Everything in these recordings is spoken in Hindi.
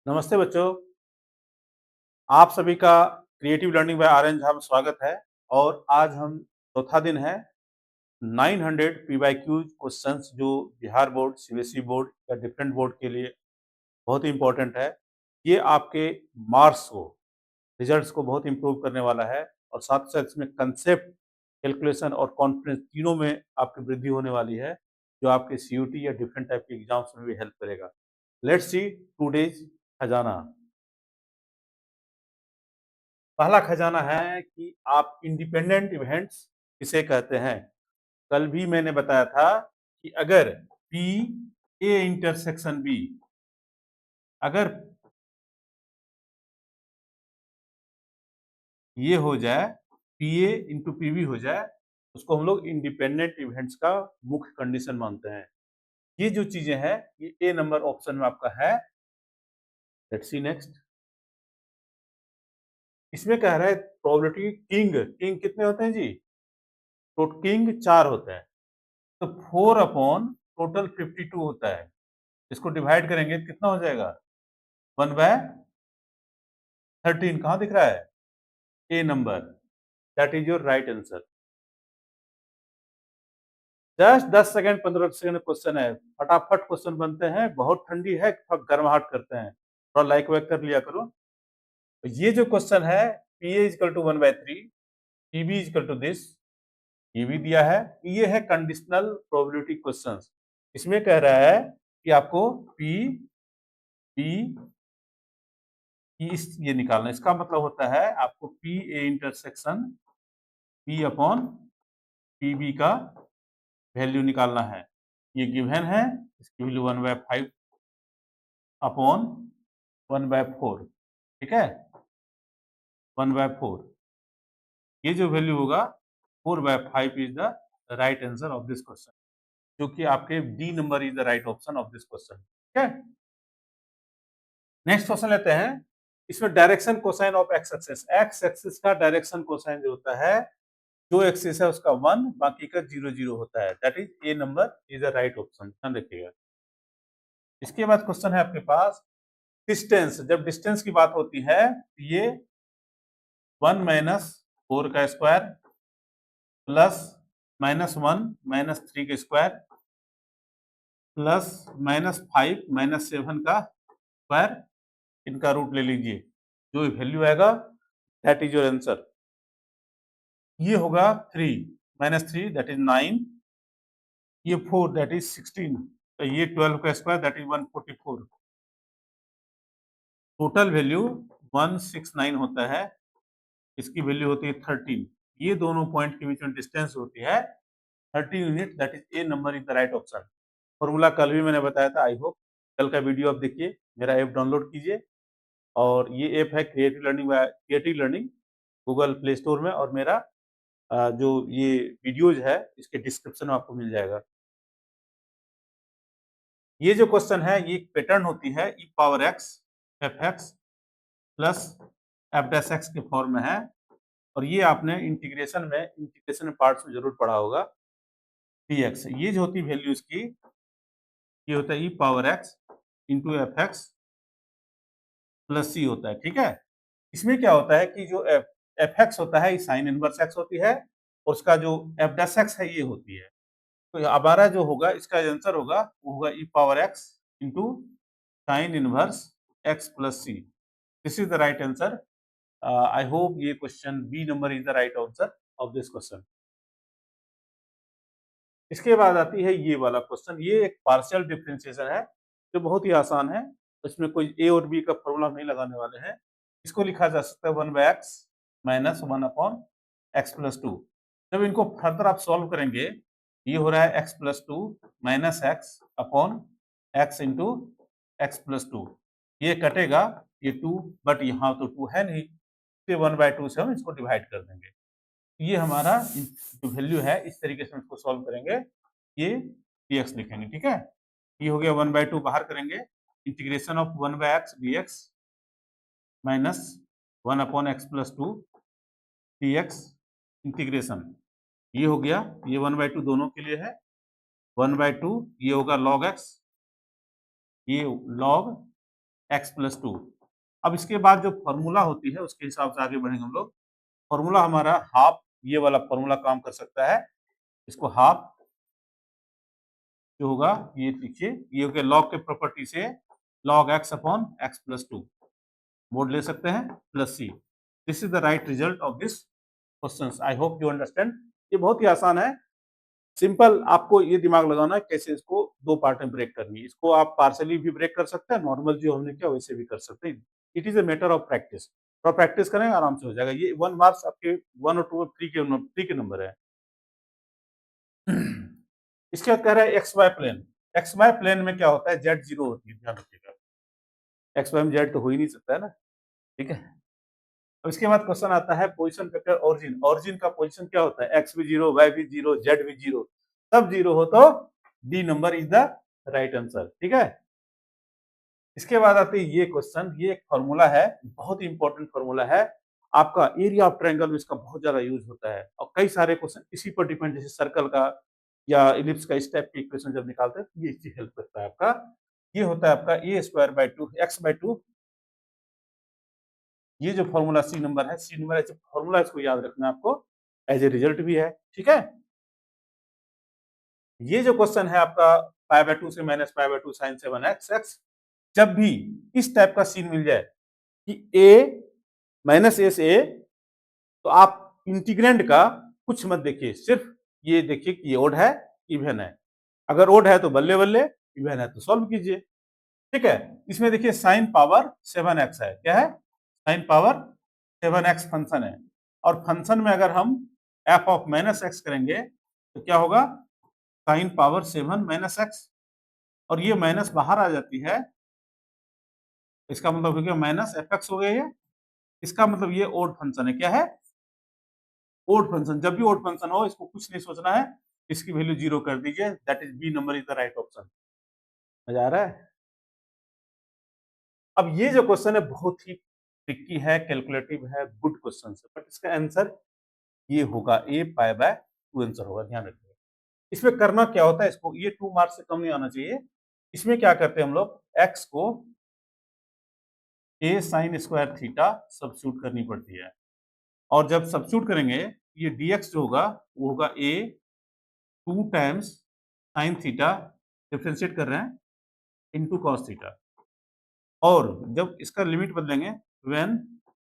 नमस्ते बच्चों, आप सभी का creative learning by Aryan Jha में स्वागत है। और आज हम चौथा दिन है 900 PYQ क्वेश्चंस जो बिहार बोर्ड, सीबीएसई बोर्ड या डिफरेंट बोर्ड के लिए बहुत ही इंपॉर्टेंट है। ये आपके मार्क्स को, रिजल्ट्स को बहुत इम्प्रूव करने वाला है और साथ साथ इसमें कंसेप्ट, कैलकुलेशन और कॉन्फिडेंस तीनों में आपकी वृद्धि होने वाली है, जो आपके सीयूटी या डिफरेंट टाइप के एग्जाम्स में भी हेल्प करेगा। लेट्स सी टुडेज खजाना। पहला खजाना है कि आप इंडिपेंडेंट इवेंट्स किसे कहते हैं। कल भी मैंने बताया था कि अगर पी ए इंटरसेक्शन बी, अगर ये हो जाए, P A into P B हो जाए, उसको हम लोग इंडिपेंडेंट इवेंट्स का मुख्य कंडीशन मानते हैं। ये जो चीजें हैं ये ए नंबर ऑप्शन में आपका है। Let's see next. इसमें कह रहा है प्रोबेबिलिटी किंग, किंग कितने होते हैं जी? तो किंग 4 होते हैं, तो 4 अपॉन टोटल 52 होता है। इसको डिवाइड करेंगे तो कितना हो जाएगा? 1/13। कहाँ दिख रहा है? A number. That is your right answer. Just 10 second 15 second question है, फटाफट क्वेश्चन बनते हैं। बहुत ठंडी है, थोड़ा गर्माहट करते हैं, थोड़ा लाइक वाइक कर लिया करो। तो ये जो क्वेश्चन है, P A is equal to 1/3, P B is equal to this, ये भी दिया है। ये है कंडीशनल प्रोबेबिलिटी क्वेश्चन। इसमें कह रहा है कि आपको पी बी ये निकालना। इसका मतलब होता है आपको P A intersection P upon P B का वैल्यू निकालना है। ये गिवन है, इसकी वैल्यू 1/5 अपॉन 1/4। ठीक है, 1/4। ये जो वैल्यू होगा 4/5 is the right answer of this question, जो कि आपके D number is the right option of this question. ठीक है, नेक्स्ट क्वेश्चन लेते हैं। इसमें direction cosine of x axis, x axis का डायरेक्शन कोसाइन जो होता है, जो एक्सिस है उसका 1, बाकी का 0 0 होता है। That is A number is the right option, ध्यान रखिएगा। इसके बाद क्वेश्चन है आपके पास डिस्टेंस। जब डिस्टेंस की बात होती है तो ये 1 - 4 का स्क्वायर प्लस -1 -3 का स्क्वायर प्लस -5 -7 का स्क्वायर, इनका रूट ले लीजिए। जो वैल्यू आएगा दैट इज योर आंसर। ये होगा 3 -3 दैट इज 9, ये 4 दैट इज 16, तो ये 12 का square that is 144। Total value 169 होता है, इसकी वैल्यू होती है 13। ये दोनों पॉइंट के बीच में डिस्टेंस होती है 30 unit. That is A number is the right option. Formula कल भी मैंने बताया था। आई होप कल का वीडियो आप देखिए, मेरा ऐप डाउनलोड कीजिए। और ये ऐप है creative learning Google play store में, और मेरा जो ये वीडियोज है इसके डिस्क्रिप्शन में आपको मिल जाएगा। ये जो क्वेश्चन है ये एक पैटर्न होती है, e power x f x plus f dash x के फॉर्म में है। और ये आपने इंटीग्रेशन पार्ट्स में जरूर पढ़ा होगा। डी एक्स, ये जो होती है वैल्यू इसकी, ये होता है e power x into f x plus c होता है। ठीक है, इसमें क्या होता है कि जो एफ एक्स होता है साइन इनवर्स एक्स होती है, और उसका जो एफ डैश एक्स है ये होती है। तो हमारा जो होगा इसका आंसर होगा वो होगा e power x into sine inverse x plus c. This is the right answer. I hope ये question B number is the right answer of this question. इसके बाद आती है ये वाला क्वेश्चन। ये एक पार्शियल डिफरेंशिएशन है जो बहुत ही आसान है। इसमें कोई ए और बी का फॉर्मूला नहीं लगाने वाले हैं। इसको लिखा जा सकता है 1/x माइनस 1/x+2। जब इनको फर्दर आप सॉल्व करेंगे, ये हो रहा है x+2 minus x upon x into x+2। ये कटेगा, ये 2, बट यहाँ तो 2 है नहीं, तो 1/2 से हम इसको डिवाइड कर देंगे। ये हमारा जो वैल्यू है, इस तरीके से इसको सॉल्व करेंगे, ये dx लिखेंगे। ठीक है, ये हो गया 1/2, बाहर करेंगे integration of 1/x dx minus 1/x+2 dx integration. ये हो गया, ये 1/2 दोनों के लिए है। 1/2 ये होगा log x, ये log एक्स प्लस टू। अब इसके बाद जो फॉर्मूला होती है उसके हिसाब से आगे बढ़ेंगे हम लोग। फॉर्मूला हमारा हाफ, ये वाला फॉर्मूला काम कर सकता है। इसको हाफ जो होगा ये लिखिए, ये हो गया लॉग के प्रॉपर्टी से log x upon x plus two, mod ले सकते हैं plus c. This is the right result of this question. I hope you understand. ये बहुत ही आसान है, सिंपल। आपको ये दिमाग लगाना है कैसे इसको दो पार्ट में ब्रेक करनी है। इसको आप पार्सली भी ब्रेक कर सकते हैं, नॉर्मल जो हमने किया वैसे भी कर सकते हैं। It is a matter of practice. थोड़ा प्रैक्टिस करेंगे आराम से हो जाएगा। ये 1 मार्क्स आपके 1 और 2 और 3 के नंबर है। इसके बाद कह रहा है x y plane. X y plane में क्या होता है, जेड जीरो होती है, ध्यान रखिएगा। एक्स वाई में जेड तो हो ही नहीं सकता है ना, ठीक है। अब इसके बाद क्वेश्चन आता है पोजीशन वेक्टर ओरिजिन। ओरिजिन का पोजीशन क्या होता है, एक्स भी जीरो, वाई भी जीरो, जेड भी जीरो, सब जीरो हो तो D number is the right answer, ठीक है। इसके बाद आते हैं ये क्वेश्चन। ये एक फॉर्मूला है, बहुत ही इंपॉर्टेंट फॉर्मूला है। आपका एरिया ऑफ ट्रायंगल में इसका बहुत ज्यादा यूज होता है और कई सारे क्वेश्चन इसी पर डिपेंड, जैसे सर्कल का या इलिप्स का, इस टाइप के इक्वेशन जब निकालते हैं ये चीज हेल्प करता है आपका। ये होता है आपका a square by two x by two. ये जो फॉर्मूला सी नंबर है, सी नंबर ऐसे फॉर्मूला, इसको याद रखना है आपको, एज ए रिजल्ट भी है, ठीक है। ये जो क्वेश्चन है आपका पाई बाय टू से minus pi by two sine 7x x, जब भी इस टाइप का सीन मिल जाए कि a माइनस ए से a, तो आप इंटीग्रेंड का कुछ मत देखिए, सिर्फ ये देखिए कि ये ओड है इवन है। अगर ओड है तो बल्ले बल्ले, इवन है तो सॉल्व कीजिए, ठीक है। इसमें देखिए साइन पावर 7x है, क्या है, साइन पावर 7x फंक्शन है। और फंक्शन में अगर हम एफ ऑफ माइनस एक्स करेंगे तो क्या होगा, साइन पावर 7 माइनस एक्स, और ये माइनस बाहर आ जाती है, इसका मतलब हो गया माइनस एफ एक्स हो गया ये। इसका मतलब ये ओड फंक्शन है, क्या है, ओड फंक्शन। जब भी ओड फंक्शन हो इसको कुछ नहीं सोचना है, इसकी वैल्यू जीरो कर दीजिए, that is B number is the right option. मजा आ रहा है। अब ये जो क्वेश्चन है बहुत ही ट्रिकी है, कैलकुलेटिव है, गुड क्वेश्चन है, बट इसका आंसर ये होगा ए पाई बाय टू आंसर होगा, ध्यान रखिएगा। इसमें करना क्या होता है, इसको ये 2 मार्क्स से कम नहीं आना चाहिए। इसमें क्या करते हैं हम लोग, एक्स को ए साइन स्क्वायर थीटा सब्स्टिट्यूट करनी पड़ती है, और जब सब्स्टिट्यूट करेंगे ये dx जो होगा वो होगा a 2 times sine theta, differentiate कर रहे हैं, इनटू कॉस थीटा। और जब इसका लिमिट बदलेंगे when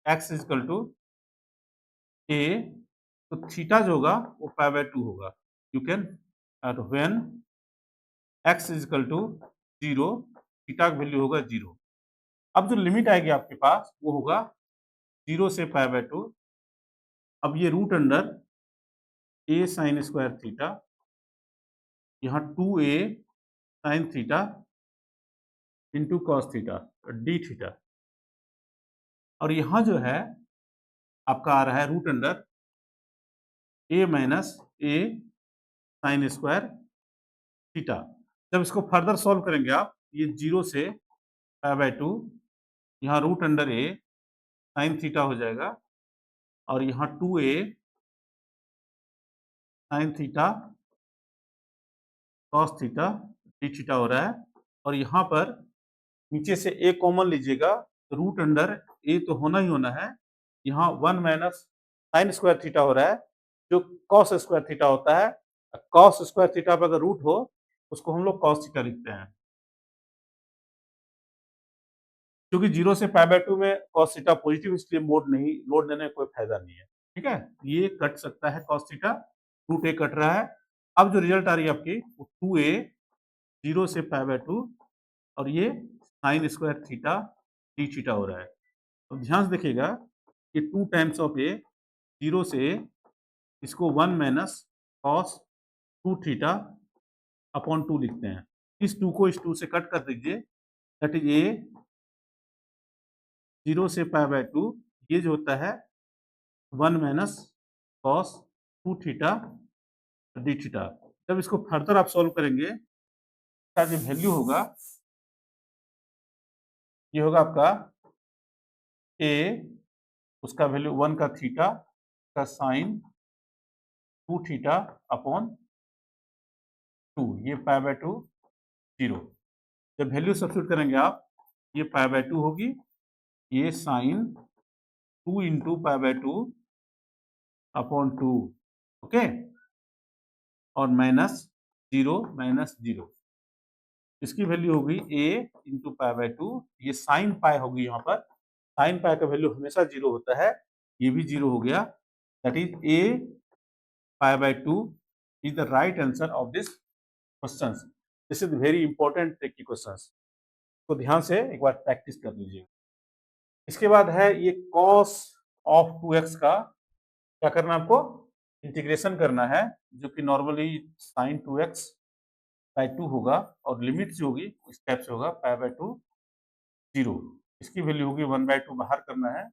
x is equal to a, तो थीटा जो होगा वो पाई बाय 2 होगा। You can when x is equal to 0, theta का वैल्यू होगा 0। अब जो लिमिट आएगी आपके पास वो होगा 0 से पाई बाय 2। अब ये root under a sine square theta, यहाँ 2a sine theta into cos theta d theta, और यहाँ जो है आपका आ रहा है root under a minus a sine square theta. जब इसको फर्दर सॉल्व करेंगे आप, ये 0 से पाई बाय 2, यहाँ root under a sine theta हो जाएगा, और यहाँ 2a sine theta cos theta d theta हो रहा है। और यहाँ पर नीचे से a कॉमन लीजिएगा, रूट अंडर a तो होना ही होना है, यहाँ 1 माइनस साइन स्क्वायर थीटा हो रहा है जो कॉस स्क्वायर थीटा होता है। कॉस स्क्वायर थीटा पर अगर रूट हो उसको हम लोग कॉस थीटा लिखते हैं, क्योंकि 0 से पाई बाय 2 में कॉस थीटा पॉजिटिव, इसलिए मोड लेने में कोई फायदा नहीं है, ठीक है। ये कट सकता है कॉस थीटा, रूट ए कट रहा है। अब जो रिजल्ट आ रही है आपकी वो 2a 0 से पाई बाय 2, और ये sign square theta d theta हो रहा है। तो ध्यान से देखिएगा कि 2 टाइम्स ऑफ ए, 0 से इसको 1 माइनस कॉस 2 थीटा अपॉन 2 लिखते हैं। इस 2 को इस 2 से कट कर दीजिए, दैट इज ए 0 से पाई बाय 2, ये जो होता है 1 minus cos 2 theta d theta. जब इसको फर्दर आप सॉल्व करेंगे, इसका जो वैल्यू होगा ये होगा आपका ए, उसका वैल्यू 1 का थीटा का साइन 2 थीटा अपॉन 2, ये पाई बाय 2 0। जब वैल्यू सब्स्टिट्यूट करेंगे आप, ये पाई बाय 2 होगी, ये sine 2 into pi by 2 upon 2, okay, और माइनस 0, इसकी वैल्यू होगी a इंटू पाई बाय 2, ये साइन पाई होगी यहाँ पर, साइन पाई का वैल्यू हमेशा 0 होता है, ये भी 0 हो गया, that is a pi by 2 is the right answer of this question. This is very important tricky question, तो ध्यान से एक बार प्रैक्टिस कर लीजिए। इसके बाद है ये cos ऑफ 2x का क्या करना है आपको, इंटीग्रेशन करना है, जो कि नॉर्मली साइन 2x बाय 2 होगा, और लिमिट जो होगी इस टाइप से होगा, पाई बाय 2 0, इसकी वैल्यू होगी 1 बाय 2, बाहर करना है,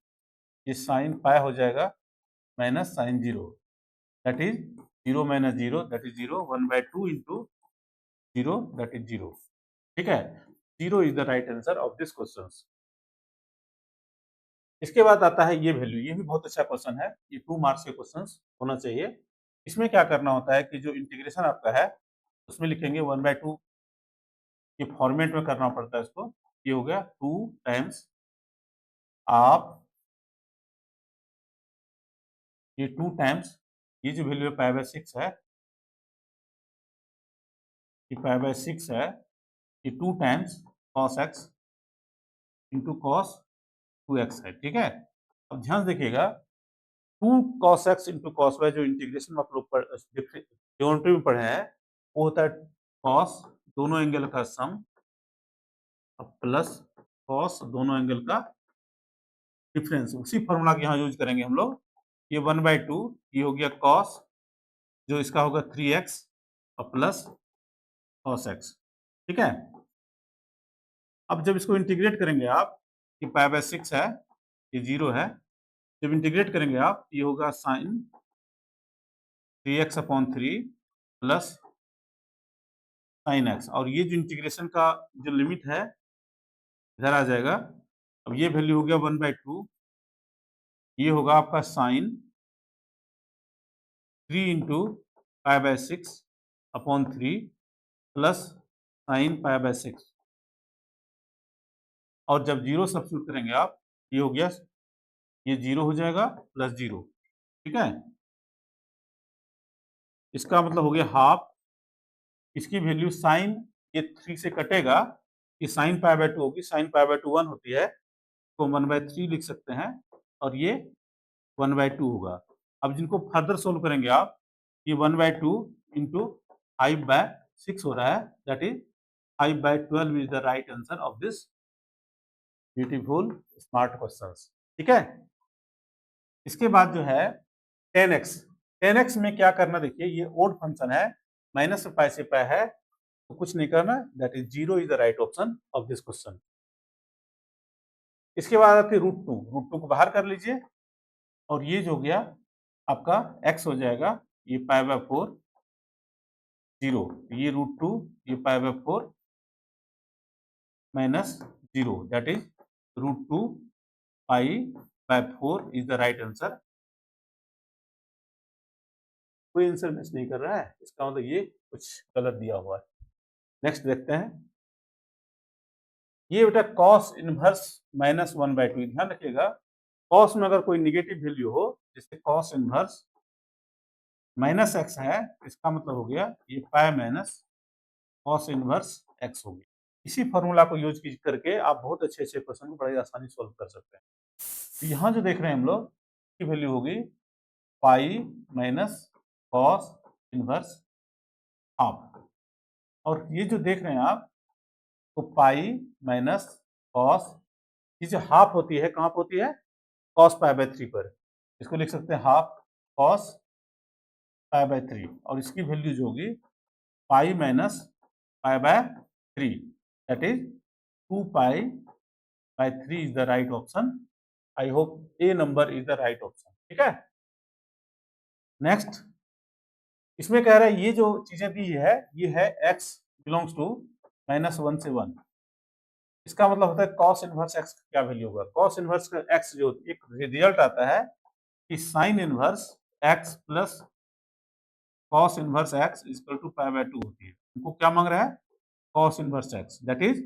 ये साइन पाई हो जाएगा minus sine 0, that is 0 minus 0 that is 0, 1 by 2 into 0 that is 0, ठीक है, 0 is the right answer of this question. इसके बाद आता है ये वैल्यू, ये भी बहुत अच्छा क्वेश्चन है, ये 2 मार्क्स के क्वेश्चन होना चाहिए। इसमें क्या करना होता है कि जो इंटीग्रेशन आपका है उसमें लिखेंगे 1 बाय 2, ये फॉर्मेट में करना पड़ता है इसको, ये हो गया 2 टाइम्स आप, ये 2 टाइम्स, ये जो वैल्यू है पाई बाय 6 है, ये पाई बाय 6 है, ये 2 times cos x into cos 2x है, ठीक है। अब ध्यान से देखिएगा, 2 cos x into cos y जो इंटीग्रेशन आप लोग ज्योमेट्री में पढ़े हैं, वो होता है cos दोनों एंगल का सम प्लस cos दोनों एंगल का डिफरेंस, उसी फॉर्मूला के यहाँ यूज करेंगे हम लोग। ये 1 बाय 2, ये हो गया cos, जो इसका होगा 3x और प्लस cos x, ठीक है। अब जब इसको इंटीग्रेट करेंगे आप, ये पाई बाय 6 है, ये 0 है, जब इंटीग्रेट करेंगे आप, ये होगा sine 3x upon 3 plus sine x, और ये जो इंटीग्रेशन का जो लिमिट है इधर आ जाएगा। अब ये वैल्यू हो गया 1 बाय 2, ये होगा आपका sine 3 into pi by 6 upon 3 plus sine pi by 6, और जब 0 सब्स्टिट्यूट करेंगे आप, ये हो गया, ये 0 हो जाएगा प्लस 0, ठीक है। इसका मतलब हो गया हाफ, इसकी वैल्यू साइन, ये 3 से कटेगा, ये साइन पाई बाय 2 होगी, साइन पाई बाय 2 1 होती है, तो 1 बाय 3 लिख सकते हैं, और ये 1 बाय 2 होगा। अब जिनको फर्दर सोल्व करेंगे आप, ये 1 बाय 2 इंटू 5 बाय 6 हो रहा है, that is 5 by 12 is the right answer of this beautiful smart questions, ठीक है। इसके बाद जो है 10x, 10x में क्या करना, देखिए ये ओड फंक्शन है, माइनस पाई से पाई है, तो कुछ नहीं करना, that is 0 is the right option of this question. इसके बाद आती है रूट टू को बाहर कर लीजिए, और ये जो हो गया आपका x हो जाएगा, ये पाई बाय 4 0, ये √2, ये pi by 4 minus 0, that is √2 pi by 4 is the right answer. कोई आंसर मिस नहीं कर रहा है, इसका मतलब ये कुछ गलत दिया हुआ है। नेक्स्ट देखते हैं, ये बेटा cos इनवर्स माइनस 1 बाय 2, ध्यान रखिएगा, cos में अगर कोई निगेटिव वैल्यू हो, जैसे cos इनवर्स माइनस x है, इसका मतलब हो गया ये pi minus cos inverse x हो गया। इसी फॉर्मूला को यूज करके आप बहुत अच्छे अच्छे क्वेश्चन को बड़ी आसानी सॉल्व कर सकते हैं। तो यहाँ जो देख रहे हैं हम लोग, की वैल्यू होगी pi minus cos inverse half, और ये जो देख रहे हैं आप, तो पाई माइनस cos, ये जो हाफ होती है कहाँ पर होती है, cos पाई बाय 3 पर, इसको लिख सकते हैं हाफ cos पाई बाय 3, और इसकी वैल्यू जो होगी pi minus pi bye 3, that is 2 pi by 3 is the right option. I hope A number is the right option, ठीक है। नेक्स्ट, इसमें कह रहा है ये जो चीजें दी है, ये है x बिलोंग्स टू -1 से 1, इसका मतलब होता है cos इनवर्स x का क्या वैल्यू होगा, cos इनवर्स का x जो एक रिजल्ट आता है कि sin inverse x plus cos inverse x equal to pi by 2 होती है। उनको क्या मांग रहा है, cos inverse x, that is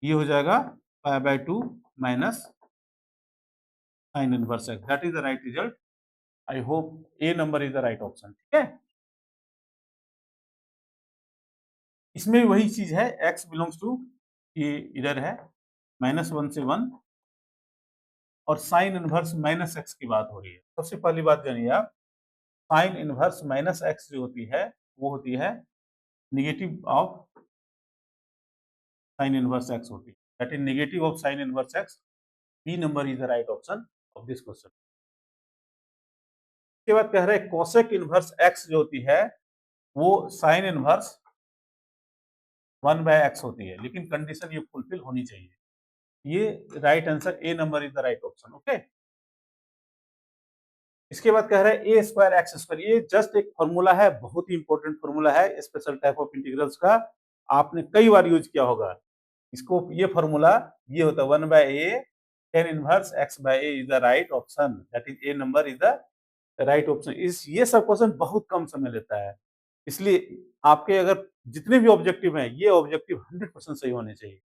ये हो जाएगा pi by 2 minus sine inverse x, that is the right result. I hope A number is the right option. ठीक है, इसमें वही चीज है, x बिलोंग्स टू, ये इधर है -1 से 1 और साइन इनवर्स माइनस एक्स की बात हो रही है। सबसे पहली बात जानिए आप, साइन इनवर्स माइनस एक्स जो होती है वो होती है negative of sine inverse x होती है, that is negative of sine inverse x. B number is the right option of this question. इसके बाद कह रहे हैं कोसेक इनवर्स एक्स जो होती है वो साइन इनवर्स 1 बाय एक्स होती है, लेकिन कंडीशन ये फुलफिल होनी चाहिए। ये right answer, A number is the right option. Okay, इसके बाद कह रहा है ए स्क्वायर एक्स स्क्वायर, ये जस्ट एक फॉर्मूला है, बहुत ही इंपॉर्टेंट फॉर्मूला है स्पेशल टाइप ऑफ इंटीग्रल्स का, आपने कई बार यूज किया होगा इसको। ये फॉर्मूला ये होता है 1 by a tan inverse x by a is the right option, that is A number is the right option. इस ये सब क्वेश्चन बहुत कम समय लेता है, इसलिए आपके अगर जितने भी ऑब्जेक्टिव हैं ये ऑब्जेक्टिव 100% सही होने चाहिए।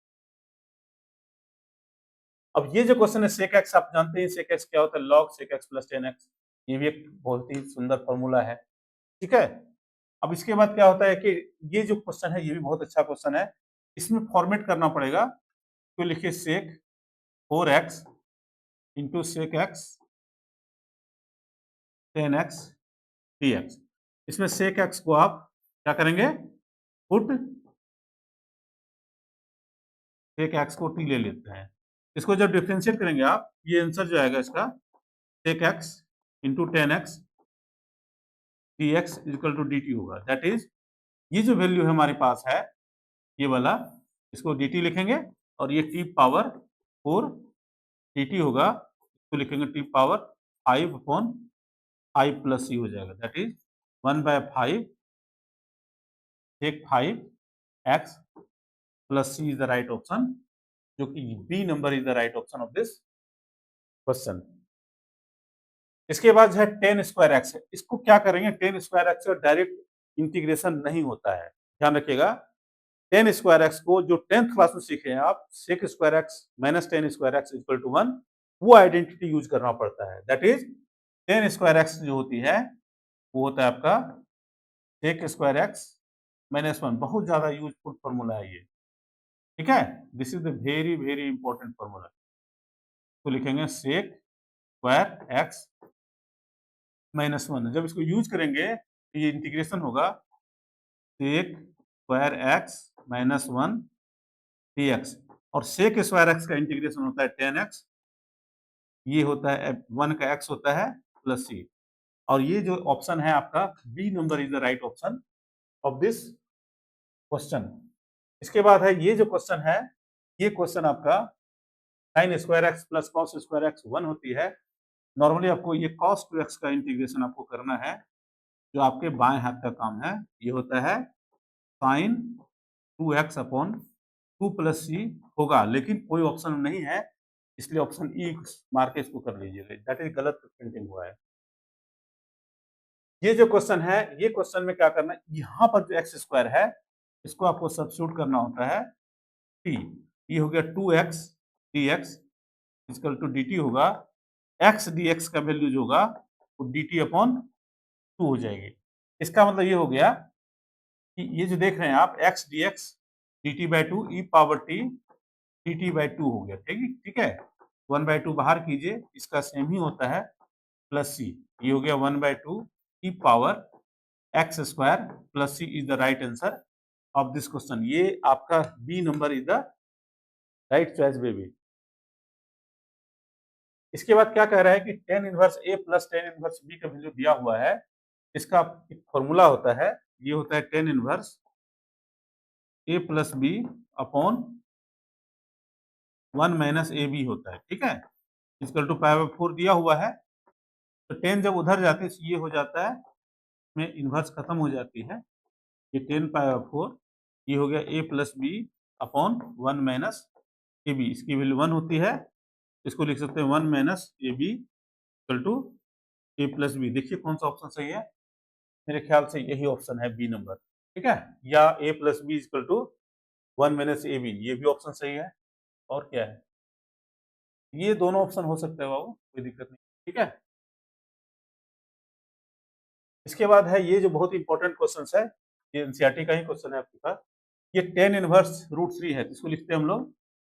अब ये जो क्वेश्चन है sec x, आप जानते हैं sec x क्या होता है, log sec x plus tan x, ये भी एक बहुत ही सुंदर फॉर्मूला है। ठीक है, अब इसके बाद क्या होता है कि ये जो क्वेश्चन है ये भी बहुत अच्छा क्वेश्चन है, इसमें फॉर्मेट करना पड़ेगा। तो लिखिए sec 4x into sec x tan x dx। इसमें sec x को आप क्या करेंगे, पुट sec x को t ले लेते हैं, इसको जब डिफरेंशिएट करेंगे आप, ये आंसर जो आएगा इसका sec x into tan x dx equal to dt होगा। दैट इज ये जो वैल्यू है हमारे पास है ये वाला, इसको dt लिखेंगे और ये t पावर 4 dt होगा, इसको लिखेंगे t power 5 upon 5 plus c हो जाएगा, that is 1 by 5 sec 5 x plus c is the right option, जो कि B number is the right option of this question. इसके बाद जो है टेन स्क्वायर एक्स है, इसको क्या करेंगे, टेन स्क्वायर एक्स का डायरेक्ट इंटीग्रेशन नहीं होता है, ध्यान रखिएगा। टेन स्क्वायर एक्स को जो 10th क्लास में सीखे हैं आप, sec square x minus tan square x equal to 1, वो आइडेंटिटी यूज करना पड़ता है। That is tan square x जो होती है वो होता है आपका सेक स्क्वायर एक्स माइनस 1, बहुत ज्यादा यूजफुल फॉर्मूला है ये। ठीक है, this is the very very important formula. तो लिखेंगे सेक स्क्वायर एक्स माइनस 1, जब इसको यूज करेंगे तो ये इंटीग्रेशन होगा sec square x minus 1 dx, और सेक स्क्वायर एक्स का इंटीग्रेशन होता है टेन एक्स, ये होता है 1 का x होता है प्लस c, और ये जो ऑप्शन है आपका B number is the right option of this question. इसके बाद है ये जो क्वेश्चन है, ये क्वेश्चन आपका sine square x plus cos square x 1 होती है। नॉर्मली आपको ये cos 2x का इंटीग्रेशन आपको करना है, जो आपके बाएं हाथ का काम है। ये होता है साइन 2x अपॉन 2 प्लस सी होगा, लेकिन कोई ऑप्शन नहीं है, इसलिए ऑप्शन ई मार के इसको कर लीजिएगा, दैट इज गलत प्रिंटिंग हुआ है। ये जो क्वेश्चन है, ये क्वेश्चन में क्या करना है, यहाँ पर जो एक्स स्क्वायर है इसको आपको सब्स्टिट्यूट करना होता है टी, ये हो गया 2x dx equal to dt होगा, x dx का वैल्यू जो होगा वो dt अपॉन 2 हो जाएगी। इसका मतलब ये हो गया कि ये जो देख रहे हैं आप x dx dt by 2 e power t dt by 2 हो गया। ठीक है, 1 बाई 2 बाहर कीजिए, इसका सेम ही होता है प्लस c, ये हो गया 1 by 2 e power x square plus c is the right answer of this question. ये आपका B number is the right choice baby. इसके बाद क्या कह रहा है कि tan inverse a plus tan inverse b का वैल्यू दिया हुआ है, इसका एक फॉर्मूला होता है, ये होता है tan inverse a plus b upon 1 minus a b होता है। ठीक है, इक्वल टू पाई बाय 4 दिया हुआ है, तो 10 जब उधर जाते हैं ये हो जाता है, में इनवर्स खत्म हो जाती है, ये 10 पाई बाय 4, ये हो गया a plus b upon 1 minus a b, इसकी वैल्यू 1 होती है, इसको लिख सकते हैं 1 minus a b equal to a plus b. देखिए कौन सा ऑप्शन सही है, मेरे ख्याल से यही ऑप्शन है बी नंबर। ठीक है, या a plus b equal to 1 minus a b, ये भी ऑप्शन सही है। और क्या है, ये दोनों ऑप्शन हो सकते हैं बाबू, कोई दिक्कत नहीं, ठीक है? इसके बाद है ये जो बहुत इंपॉर्टेंट क्वेश्चंस है, ये एनसीईआरटी का ही क्वेश्चन है आपके पास। ये tan इनवर्स रूट 3 है, इसको लिखते हैं हम लोग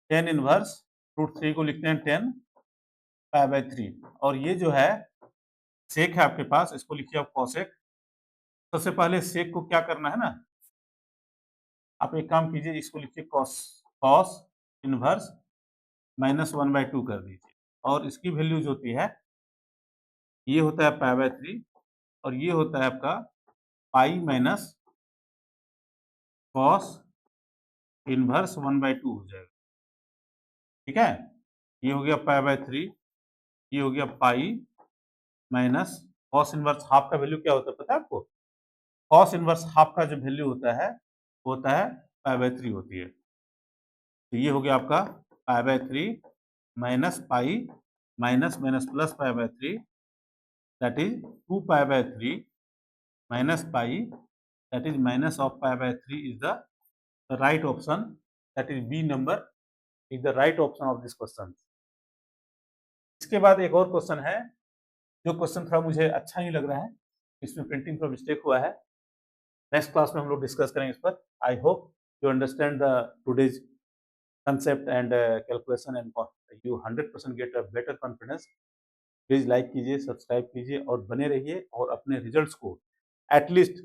tan इनवर्स रूट 3 को लिखते हैं 10 पाई बाय 3 और ये जो है सेक है आपके पास, इसको लिखिए आप कॉसेक। सबसे पहले सेक को क्या करना है ना, आप एक काम कीजिए, इसको लिखिए कॉस कॉस इनवर्स -1/2 कर दीजिए और इसकी वैल्यू जो होती है, ये होता है पाई बाय 3 और ये होता है आपका पाई माइनस कॉस इनवर्स 1/2 हो जाएगा, ठीक है? ये हो गया पाई बाय 3, ये हो गया pi minus cos inverse half का वैल्यू क्या होता है पता है आपको? कॉस इनवर्स हाफ का जो वैल्यू वो होता है पाई बाय 3 होती है। तो ये हो गया आपका pi bye 3 minus pi minus minus plus pi by 3 that is 2 pi by 3 minus pi that is minus of pi by 3 is the right option, that is B number is the right option of this question। इसके बाद एक और क्वेश्चन है, जो क्वेश्चन थोड़ा मुझे अच्छा नहीं लग रहा है, इसमें प्रिंटिंग का मिस्टेक हुआ है। नेक्स्ट क्लास में हम लोग डिस्कस करेंगे इस पर। आई hope you understand the today's concept and calculation and you 100% get a better confidence। Please like कीजिए, सब्सक्राइब कीजिए और बने रहिए और अपने रिजल्ट्स को एटलीस्ट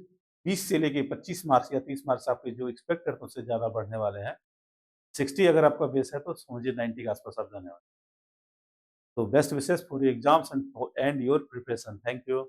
20 से लेके 25 मार्क्स या 30 मार्क्स आपके जो एक्सपेक्ट करते हैं उससे ज़्यादा बढ़ने वाले हैं। 60 अगर आपका बेस है तो समझिए 90 के आसपास आप जाने वाले हैं। तो best wishes for your exams and your preparation. Thank you.